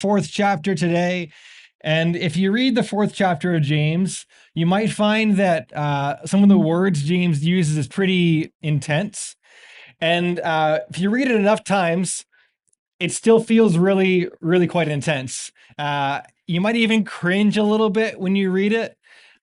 fourth chapter today. And if you read the fourth chapter of James, you might find that some of the words James uses is pretty intense. And if you read it enough times, it still feels really, really quite intense. You might even cringe a little bit when you read it.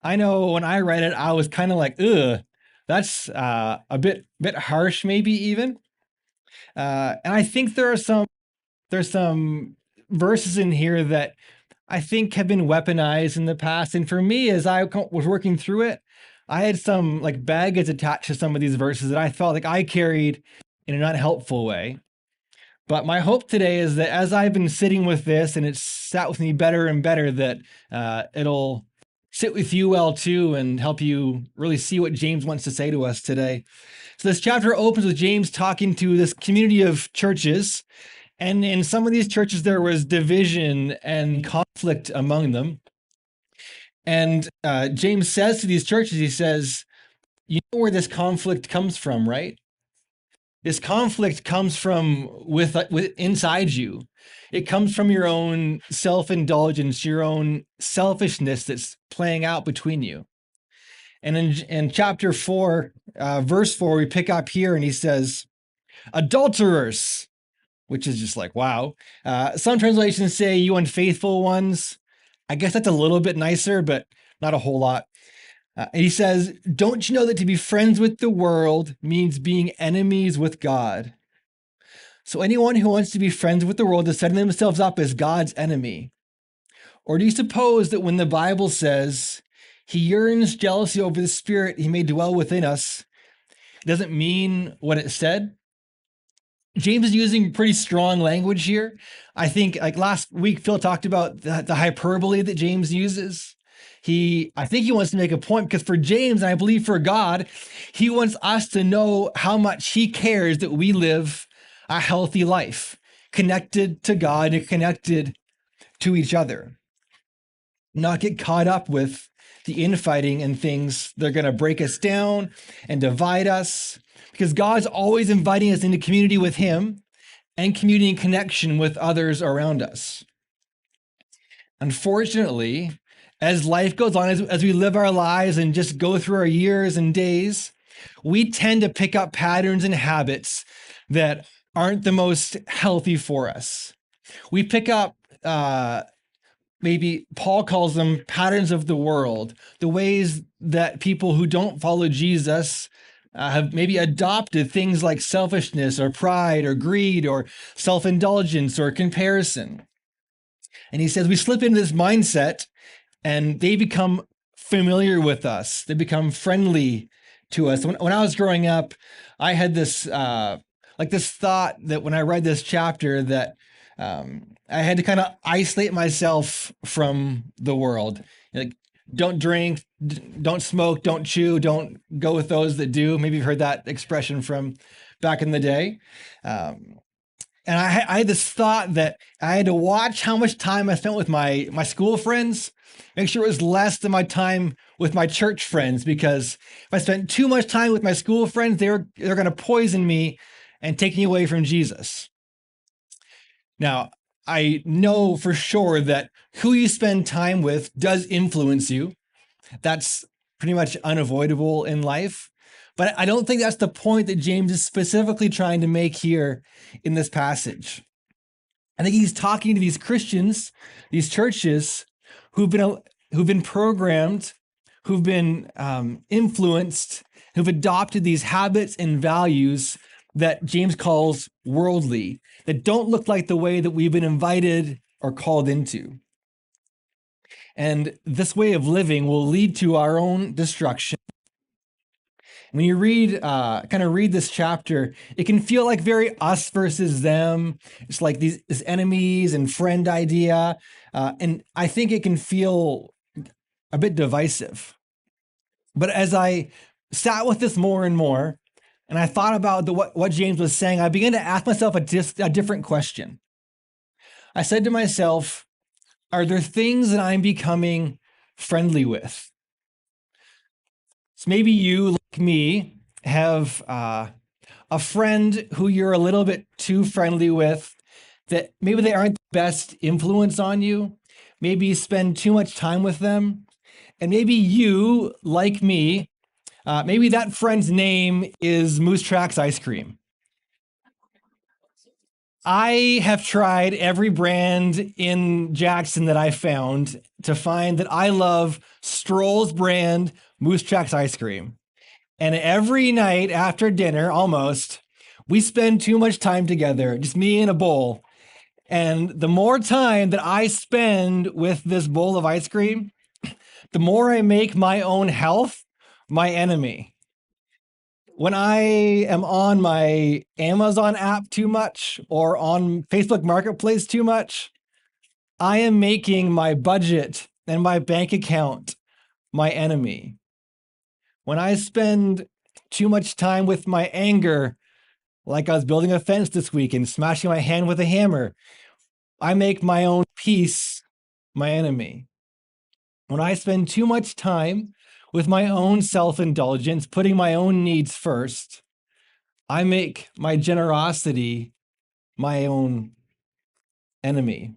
I know when I read it, I was kind of like, ugh, that's a bit harsh, maybe even. And I think there's some verses in here that I think have been weaponized in the past. And for me, as I was working through it, I had some like baggage attached to some of these verses that I felt like I carried in an unhelpful way. But my hope today is that as I've been sitting with this and it's sat with me better and better, that it'll sit with you well too and help you really see what James wants to say to us today. So this chapter opens with James talking to this community of churches. And in some of these churches, there was division and conflict among them. And James says to these churches, he says, you know where this conflict comes from, right? This conflict comes from with inside you. It comes from your own self-indulgence, your own selfishness that's playing out between you. And in chapter 4, verse 4, we pick up here and he says, adulterers, which is just like, wow. Some translations say you unfaithful ones. I guess that's a little bit nicer, but not a whole lot. And he says, don't you know that to be friends with the world means being enemies with God? So anyone who wants to be friends with the world is setting themselves up as God's enemy. Or do you suppose that when the Bible says he yearns jealousy over the spirit he may dwell within us, it doesn't mean what it said? James is using pretty strong language here. I think like last week, Phil talked about the hyperbole that James uses. I think he wants to make a point because for James, and I believe for God, he wants us to know how much he cares that we live a healthy life, connected to God and connected to each other. Not get caught up with the infighting and things that are going to break us down and divide us, because God's always inviting us into community with him and community and connection with others around us. Unfortunately, as life goes on, as we live our lives and just go through our years and days, we tend to pick up patterns and habits that aren't the most healthy for us. We pick up, maybe Paul calls them patterns of the world, the ways that people who don't follow Jesus have maybe adopted things like selfishness or pride or greed or self-indulgence or comparison. And he says we slip into this mindset and they become familiar with us. They become friendly to us. When I was growing up, I had this this thought that when I read this chapter that I had to kind of isolate myself from the world. Like, don't drink, don't smoke, don't chew, don't go with those that do. Maybe you've heard that expression from back in the day. And I had this thought that I had to watch how much time I spent with my school friends, make sure it was less than my time with my church friends, because if I spent too much time with my school friends, they're going to poison me and take me away from Jesus. Now, I know for sure that who you spend time with does influence you. That's pretty much unavoidable in life. But I don't think that's the point that James is specifically trying to make here in this passage. I think he's talking to these Christians, these churches who've been programmed, who've been influenced, who've adopted these habits and values that James calls worldly, that don't look like the way that we've been invited or called into. And this way of living will lead to our own destruction. When you read this chapter, it can feel like very us versus them. It's like this enemies and friend idea. And I think it can feel a bit divisive. But as I sat with this more and more, and I thought about what James was saying, I began to ask myself a different question. I said to myself, are there things that I'm becoming friendly with? So maybe you, like me, have a friend who you're a little bit too friendly with that maybe they aren't the best influence on you. Maybe you spend too much time with them. And maybe you, like me, maybe that friend's name is Moose Tracks Ice Cream. I have tried every brand in Jackson that I found to find that I love Stroll's brand Moose Tracks Ice Cream. And every night after dinner, almost, we spend too much time together, just me and a bowl. And the more time that I spend with this bowl of ice cream, the more I make my own health my enemy. When I am on my Amazon app too much or on Facebook Marketplace too much, I am making my budget and my bank account my enemy. When I spend too much time with my anger, like I was building a fence this week and smashing my hand with a hammer, I make my own peace my enemy. When I spend too much time with my own self-indulgence, putting my own needs first, I make my generosity my own enemy.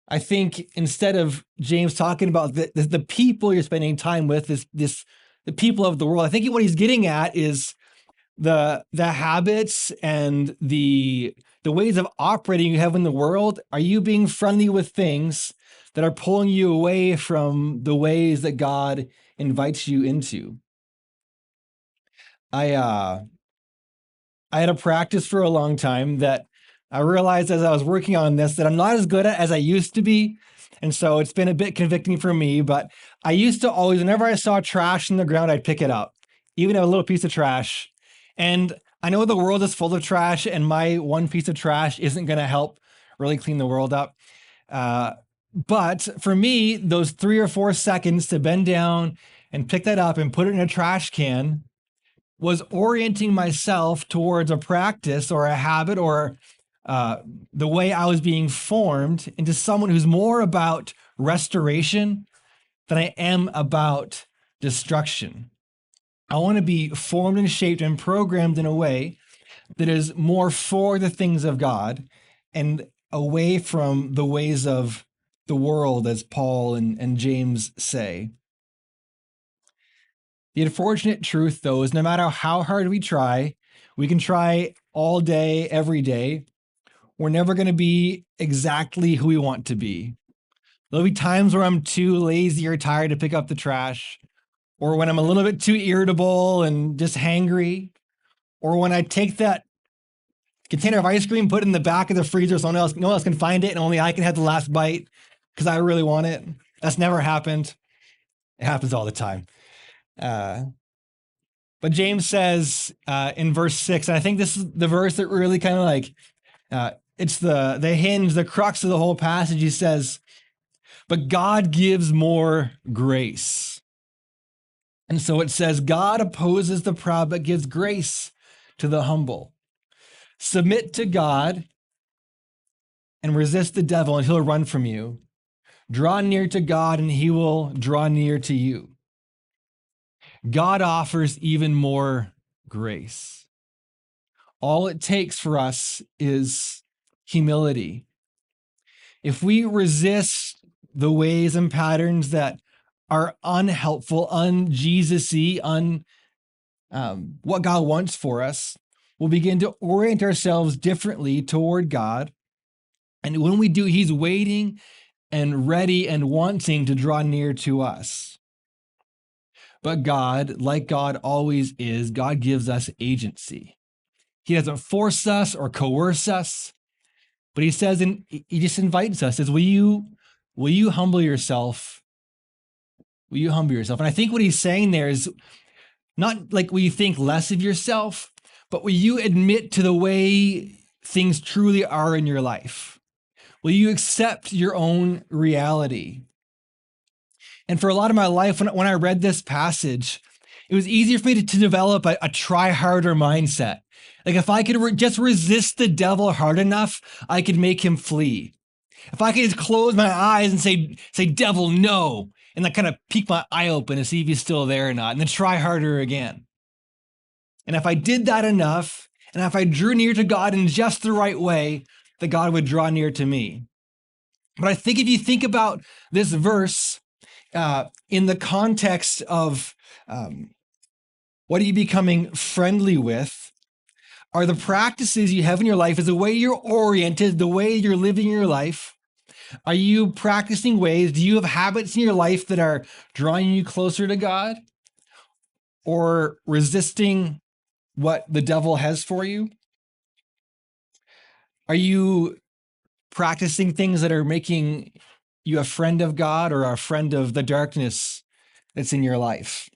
I think instead of James talking about the people you're spending time with, the people of the world, I think what he's getting at is the habits and the ways of operating you have in the world. Are you being friendly with things that are pulling you away from the ways that God invites you into? I had a practice for a long time that I realized as I was working on this that I'm not as good at as I used to be. And so it's been a bit convicting for me, but I used to always, whenever I saw trash in the ground, I'd pick it up, even a little piece of trash. And I know the world is full of trash, and my one piece of trash isn't going to help really clean the world up. But for me, those 3 or 4 seconds to bend down and pick that up and put it in a trash can was orienting myself towards a practice or a habit or the way I was being formed into someone who's more about restoration than I am about destruction. I want to be formed and shaped and programmed in a way that is more for the things of God and away from the ways of the world, as Paul and James say. The unfortunate truth, though, is no matter how hard we can try all day, every day, we're never going to be exactly who we want to be. There'll be times where I'm too lazy or tired to pick up the trash, or when I'm a little bit too irritable and just hangry, or when I take that container of ice cream, put it in the back of the freezer so no one else can find it and only I can have the last bite because I really want it. That's never happened. It happens all the time. But James says in verse 6, and I think this is the verse that really kind of like, it's the hinge, the crux of the whole passage. He says, but God gives more grace. And so it says, God opposes the proud, but gives grace to the humble. Submit to God and resist the devil, and he'll run from you. Draw near to God, and he will draw near to you. God offers even more grace. All it takes for us is humility. If we resist the ways and patterns that are unhelpful, un-Jesus-y, what God wants for us, we'll begin to orient ourselves differently toward God. And when we do, he's waiting and ready and wanting to draw near to us. But God, like God always is, God gives us agency. He doesn't force us or coerce us, but he says, and he just invites us, says, will you humble yourself? Will you humble yourself? And I think what he's saying there is not like will you think less of yourself, but will you admit to the way things truly are in your life? Will you accept your own reality? And for a lot of my life, when I read this passage, it was easier for me to develop a try harder mindset. Like if I could just resist the devil hard enough, I could make him flee. If I could just close my eyes and say, devil, no, and then kind of peek my eye open to see if he's still there or not, and then try harder again. And if I did that enough, and if I drew near to God in just the right way, that God would draw near to me. But I think if you think about this verse in the context of what are you becoming friendly with, are the practices you have in your life, is the way you're oriented, the way you're living your life. Are you practicing ways? Do you have habits in your life that are drawing you closer to God or resisting what the devil has for you? Are you practicing things that are making you a friend of God or a friend of the darkness that's in your life?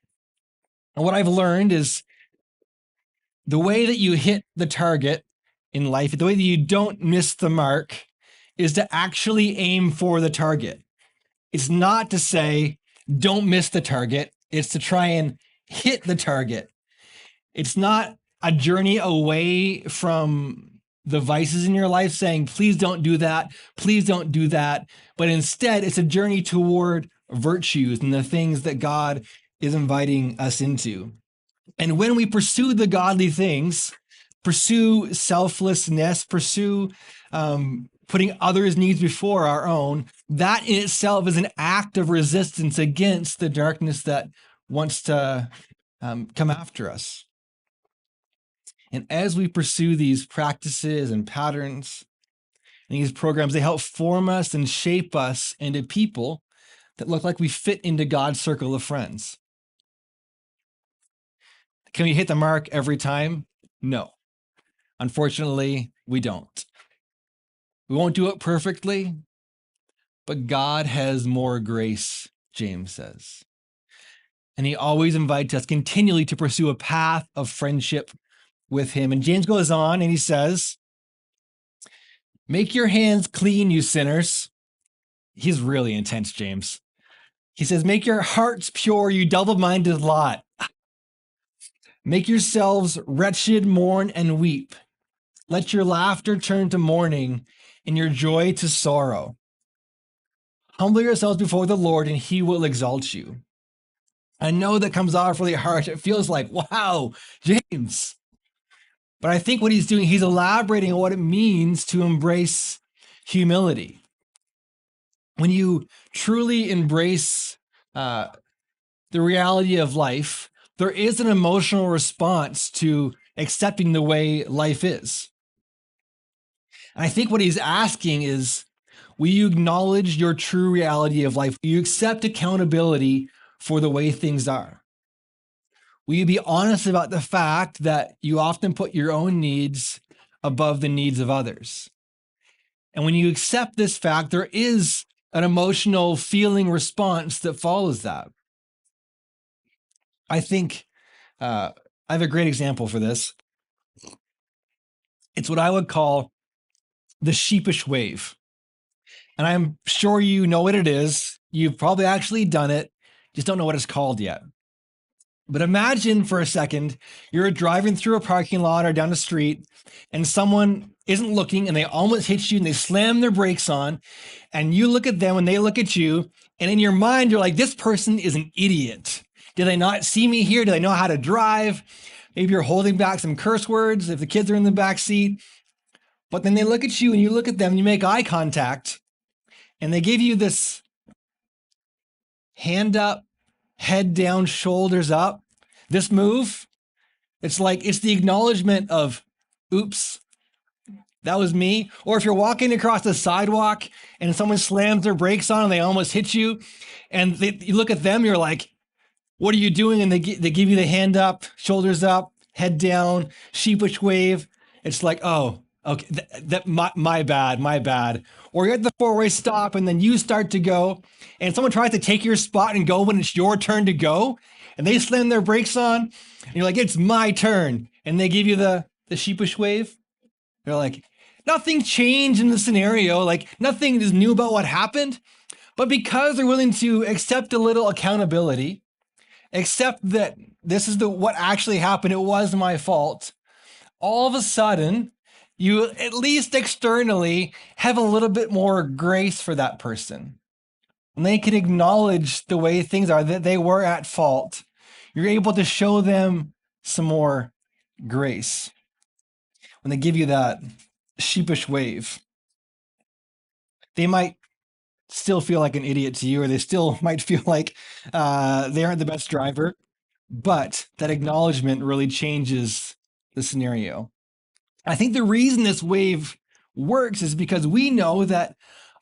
And what I've learned is the way that you hit the target in life, the way that you don't miss the mark, is to actually aim for the target. It's not to say, don't miss the target. It's to try and hit the target. It's not a journey away from the vices in your life saying, please don't do that. Please don't do that. But instead, it's a journey toward virtues and the things that God is inviting us into. And when we pursue the godly things, pursue selflessness, pursue putting others' needs before our own, that in itself is an act of resistance against the darkness that wants to come after us. And as we pursue these practices and patterns and these programs, they help form us and shape us into people that look like we fit into God's circle of friends. Can we hit the mark every time? No. Unfortunately, we don't. We won't do it perfectly, but God has more grace, James says. And he always invites us continually to pursue a path of friendship with him. And James goes on and he says, make your hands clean, you sinners. He's really intense, James. He says, make your hearts pure, you double-minded lot. Make yourselves wretched, mourn, and weep. Let your laughter turn to mourning and your joy to sorrow. Humble yourselves before the Lord and he will exalt you. I know that comes off really harsh. It feels like, wow, James. But I think what he's doing, he's elaborating on what it means to embrace humility. When you truly embrace the reality of life, there is an emotional response to accepting the way life is. And I think what he's asking is, will you acknowledge your true reality of life? Will you accept accountability for the way things are? Will you be honest about the fact that you often put your own needs above the needs of others? And when you accept this fact, there is an emotional feeling response that follows that. I think I have a great example for this. It's what I would call the sheepish wave. And I'm sure you know what it is. You've probably actually done it, just don't know what it's called yet. But imagine for a second, you're driving through a parking lot or down the street, and someone isn't looking and they almost hit you and they slam their brakes on, and you look at them and they look at you, and in your mind, you're like, this person is an idiot. Do they not see me here? Do they know how to drive? Maybe you're holding back some curse words if the kids are in the back seat. But then they look at you and you look at them and you make eye contact, and they give you this hand up, head down, shoulders up. This move, it's like it's the acknowledgement of, oops, that was me. Or if you're walking across the sidewalk and someone slams their brakes on and they almost hit you, and you look at them, you're like, what are you doing? And they give you the hand up, shoulders up, head down, sheepish wave. It's like, oh, okay, my bad. Or you're at the four-way stop and then you start to go and someone tries to take your spot and go when it's your turn to go, and they slam their brakes on and you're like, it's my turn. And they give you the sheepish wave. They're like, nothing changed in the scenario. Like nothing is new about what happened. But because they're willing to accept a little accountability, accept that this is what actually happened, it was my fault, all of a sudden, you at least externally have a little bit more grace for that person. And they can acknowledge the way things are, that they were at fault. You're able to show them some more grace, when they give you that sheepish wave, they might still feel like an idiot to you, or they still might feel like they aren't the best driver, but that acknowledgement really changes the scenario. I think the reason this wave works is because we know that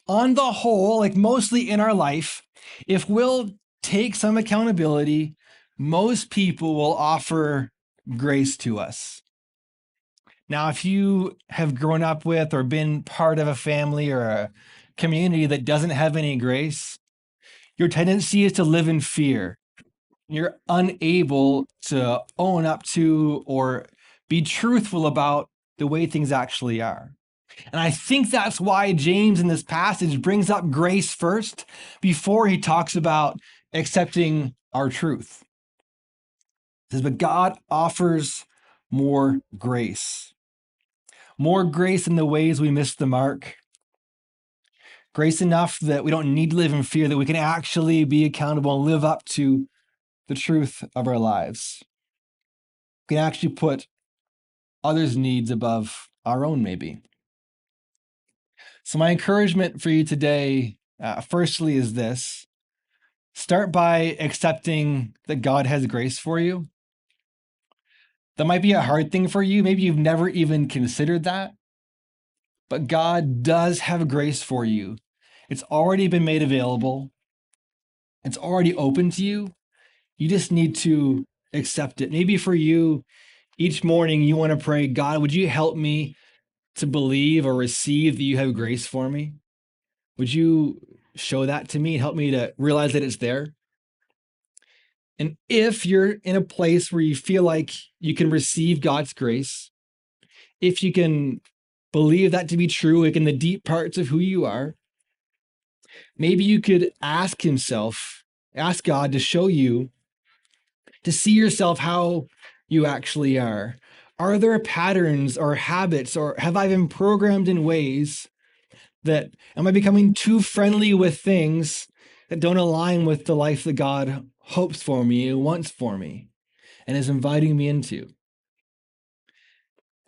on the whole, like mostly in our life, if we'll take some accountability, most people will offer grace to us. Now, if you have grown up with or been part of a family or a community that doesn't have any grace, your tendency is to live in fear. You're unable to own up to or be truthful about the way things actually are. And I think that's why James in this passage brings up grace first before he talks about accepting our truth. He says, but God offers more grace. More grace in the ways we miss the mark. Grace enough that we don't need to live in fear, that we can actually be accountable and live up to the truth of our lives. We can actually put others' needs above our own, maybe. So my encouragement for you today, firstly, is this. Start by accepting that God has grace for you. That might be a hard thing for you. Maybe you've never even considered that. But God does have grace for you. It's already been made available. It's already open to you. You just need to accept it. Maybe for you, each morning you want to pray, God, would you help me to believe or receive that you have grace for me? Would you show that to me and help me to realize that it's there? And if you're in a place where you feel like you can receive God's grace, if you can believe that to be true, like in the deep parts of who you are, maybe you could ask God to show you, to see yourself how you actually are. Are there patterns or habits, or have I been programmed in ways that am I becoming too friendly with things that don't align with the life that God hopes for me and wants for me and is inviting me into?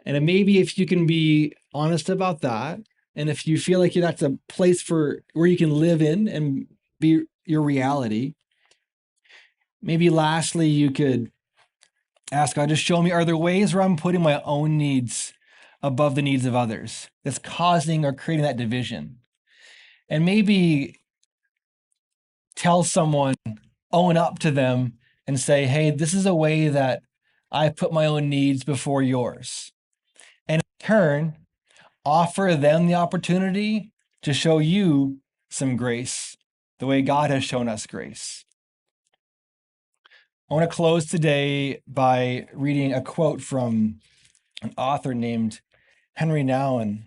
And maybe if you can be honest about that, and if you feel like that's a place for where you can live in and be your reality, maybe lastly, you could ask God to show me, are there ways where I'm putting my own needs above the needs of others that's causing or creating that division? And maybe tell someone, own up to them and say, hey, this is a way that I put my own needs before yours. And in turn, offer them the opportunity to show you some grace, the way God has shown us grace. I want to close today by reading a quote from an author named Henry Nouwen.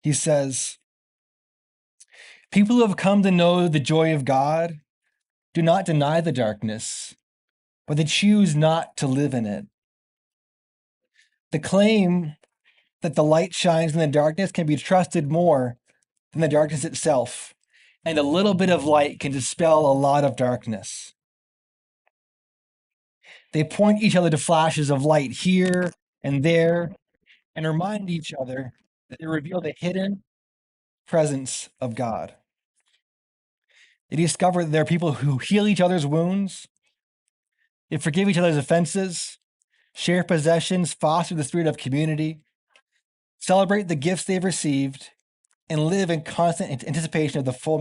He says, people who have come to know the joy of God do not deny the darkness, but they choose not to live in it. The claim that the light shines in the darkness can be trusted more than the darkness itself, and a little bit of light can dispel a lot of darkness. They point each other to flashes of light here and there and remind each other that they reveal the hidden presence of God. They discover that there are people who heal each other's wounds, they forgive each other's offenses, share possessions, foster the spirit of community, celebrate the gifts they've received, and live in constant anticipation of the full